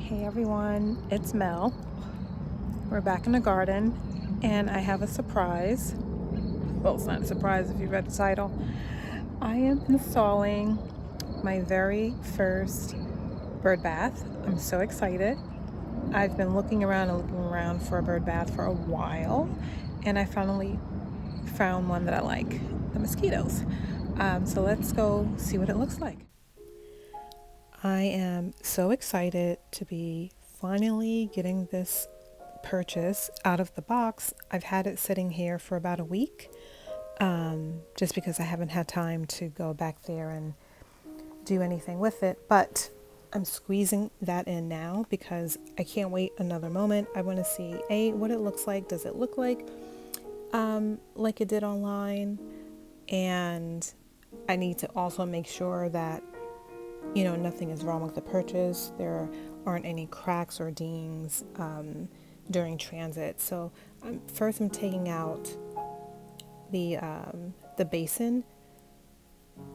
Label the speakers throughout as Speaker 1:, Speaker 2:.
Speaker 1: Hey everyone, it's Mel. We're back in the garden and I have a surprise. Well, it's not a surprise if you read the title. I am installing my very first bird bath. I'm so excited. I've been looking around and looking around for a bird bath for a while, and I finally found one that I like, the mosquitoes. So let's go see what it looks like. I am so excited to be finally getting this purchase out of the box. I've had it sitting here for about a week, just because I haven't had time to go back there and do anything with it. But I'm squeezing that in now because I can't wait another moment. I want to see what it looks like. Does it look like it did online? And I need to also make sure that nothing is wrong with the purchase. There aren't any cracks or dings during transit. So first I'm taking out the basin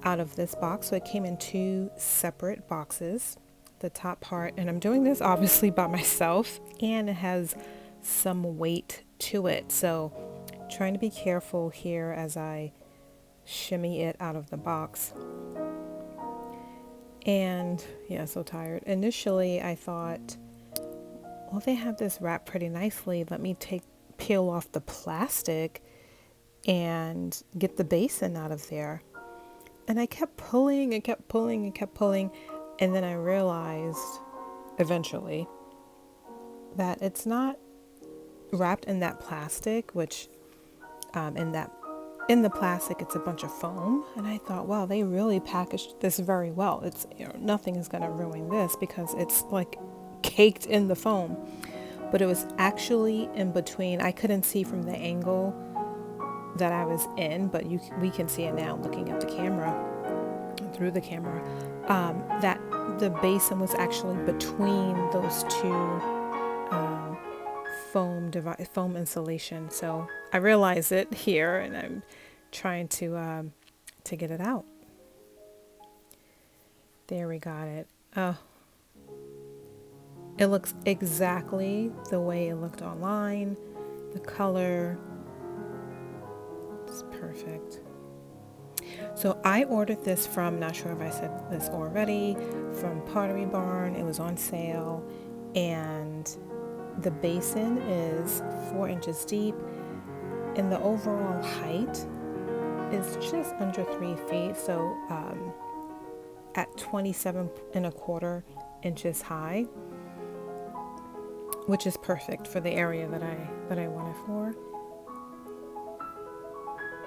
Speaker 1: out of this box. So it came in two separate boxes, the top part, and I'm doing this obviously by myself, and it has some weight to it. So trying to be careful here as I shimmy it out of the box. And yeah, so tired. Initially, I thought, well, they have this wrapped pretty nicely. Let me peel off the plastic and get the basin out of there. And I kept pulling and kept pulling and kept pulling. And then I realized eventually that it's not wrapped in that plastic, which in the plastic, it's a bunch of foam. And I thought, wow, they really packaged this very well. It's, nothing is going to ruin this because it's like caked in the foam. But it was actually in between. I couldn't see from the angle that I was in, but we can see it now looking at the camera, through the camera, that the basin was actually between those two foam insulation. So I realize it here, and I'm trying to get it out. There, we got it. Oh, it looks exactly the way it looked online. The color is perfect. So I ordered this from, not sure if I said this already, from Pottery Barn. It was on sale, and the basin is 4 inches deep, and the overall height is just under 3 feet. So at 27.25 inches high, which is perfect for the area that I want it for.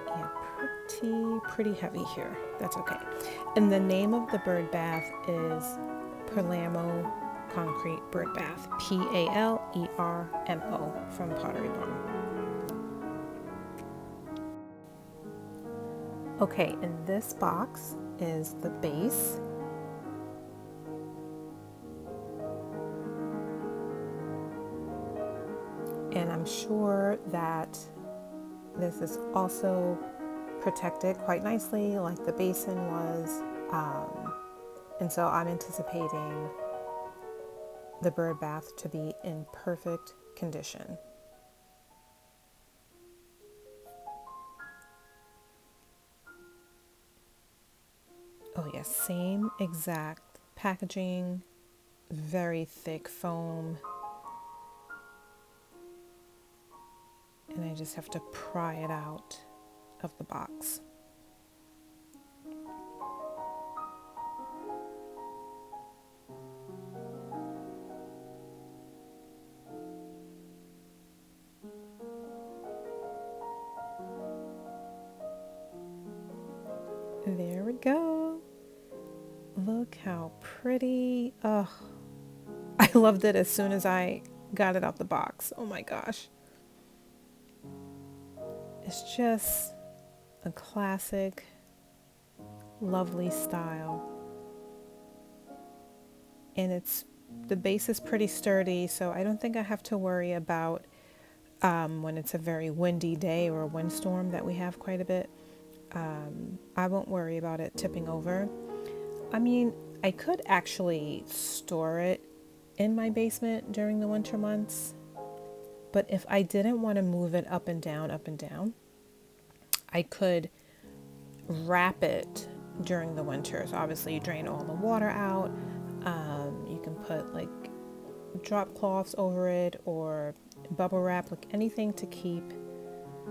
Speaker 1: Yeah, pretty heavy here. That's okay. And the name of the bird bath is Palermo Concrete Bird Bath, Palermo from Pottery Barn. Okay, in this box is the base. And I'm sure that this is also protected quite nicely like the basin was. And so I'm anticipating the bird bath to be in perfect condition. Oh yes, same exact packaging, very thick foam. And I just have to pry it out of the box. There we go. Look how pretty. Oh, I loved it as soon as I got it out the box. Oh my gosh. It's just a classic, lovely style. And the base is pretty sturdy, so I don't think I have to worry about when it's a very windy day or a windstorm that we have quite a bit. I won't worry about it tipping over. I mean, I could actually store it in my basement during the winter months. But if I didn't want to move it up and down, I could wrap it during the winter. So obviously you drain all the water out. You can put like drop cloths over it or bubble wrap, like anything to keep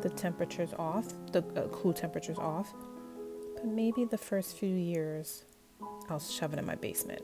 Speaker 1: the temperatures off, the cool temperatures off. But maybe the first few years I'll shove it in my basement.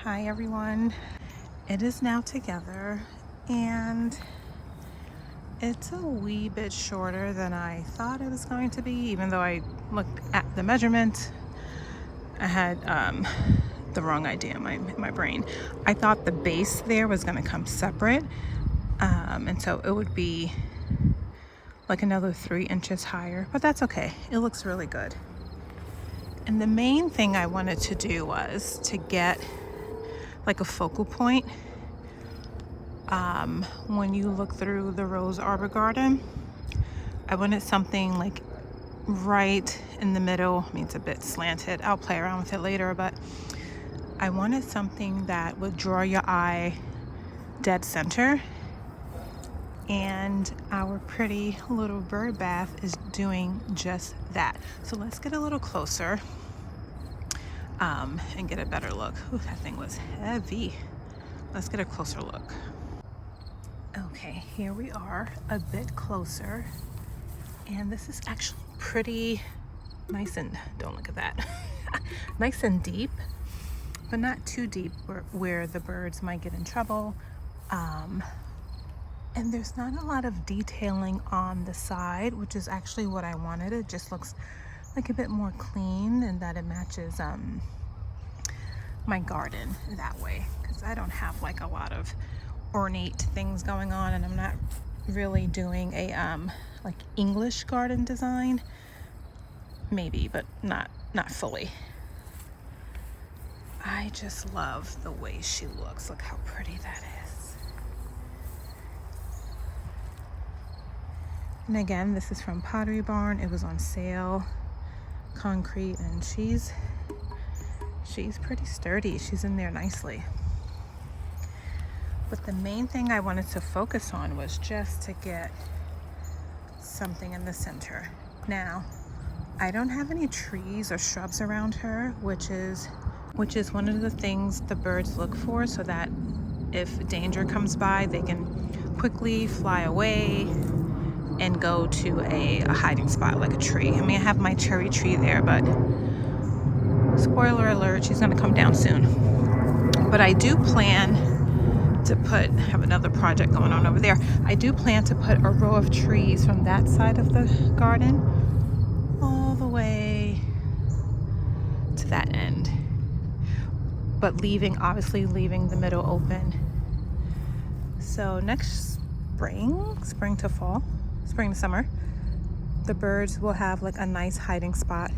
Speaker 1: Hi everyone, it is now together and it's a wee bit shorter than I thought it was going to be. Even though I looked at the measurement, I had the wrong idea in my brain. I thought the base there was going to come separate, and so it would be like another 3 inches higher, but that's okay. It looks really good. And the main thing I wanted to do was to get like a focal point. When you look through the Rose Arbor Garden, I wanted something like right in the middle. I mean, it's a bit slanted. I'll play around with it later, but I wanted something that would draw your eye dead center. And our pretty little bird bath is doing just that. So let's get a little closer and get a better look. Ooh, that thing was heavy. Let's get a closer look. Okay, here we are a bit closer. And this is actually pretty nice and, don't look at that, nice and deep, but not too deep where the birds might get in trouble. And there's not a lot of detailing on the side, which is actually what I wanted. It just looks like a bit more clean and that it matches my garden that way, because I don't have like a lot of ornate things going on, and I'm not really doing a like English garden design. Maybe, but not fully. I just love the way she looks. Look how pretty that is. And again, this is from Pottery Barn. It was on sale, concrete, and she's pretty sturdy. She's in there nicely. But the main thing I wanted to focus on was just to get something in the center. Now, I don't have any trees or shrubs around her, which is one of the things the birds look for, so that if danger comes by, they can quickly fly away and go to a hiding spot like a tree. I mean, I have my cherry tree there, but spoiler alert, she's gonna come down soon. But I do plan to have another project going on over there. I do plan to put a row of trees from that side of the garden all the way to that end, but obviously leaving the middle open. So next spring to fall, spring to summer, the birds will have like a nice hiding spot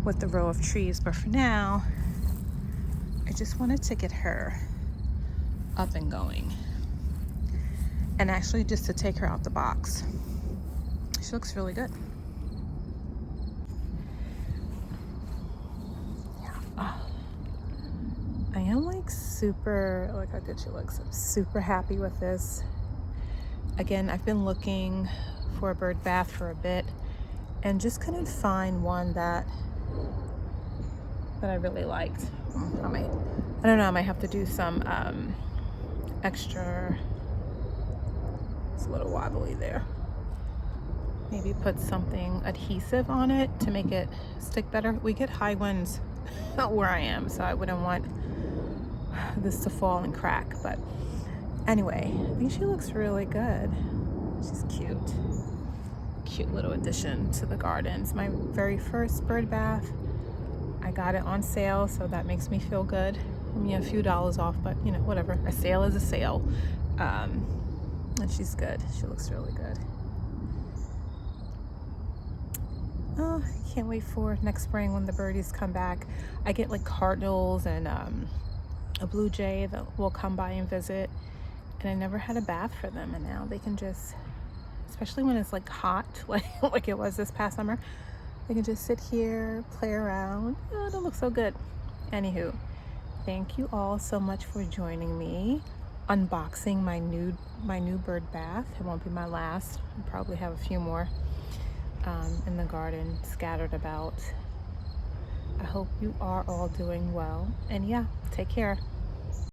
Speaker 1: with the row of trees. But for now, I just wanted to get her up and going, and actually just to take her out the box. She looks really good. Yeah. I am like super, look how good she looks. I'm super happy with this. Again, I've been looking for a bird bath for a bit and just couldn't find one that I really liked. I don't know, I might have to do some extra It's a little wobbly there. Maybe put something adhesive on it to make it stick better. We get high winds where I am, so I wouldn't want this to fall and crack. But anyway, I think she looks really good. She's cute. Cute little addition to the garden. It's my very first bird bath. I got it on sale, so that makes me feel good. I mean, a few dollars off, but you know, whatever. A sale is a sale. And she's good. She looks really good. Oh, I can't wait for next spring when the birdies come back. I get like cardinals and a blue jay that will come by and visit. And I never had a bath for them, and now they can just, especially when it's like hot, like it was this past summer, they can just sit here, play around. Oh, it'll look so good. Anywho, thank you all so much for joining me unboxing my new bird bath. It won't be my last. I'll probably have a few more in the garden scattered about. I hope you are all doing well, and yeah, take care.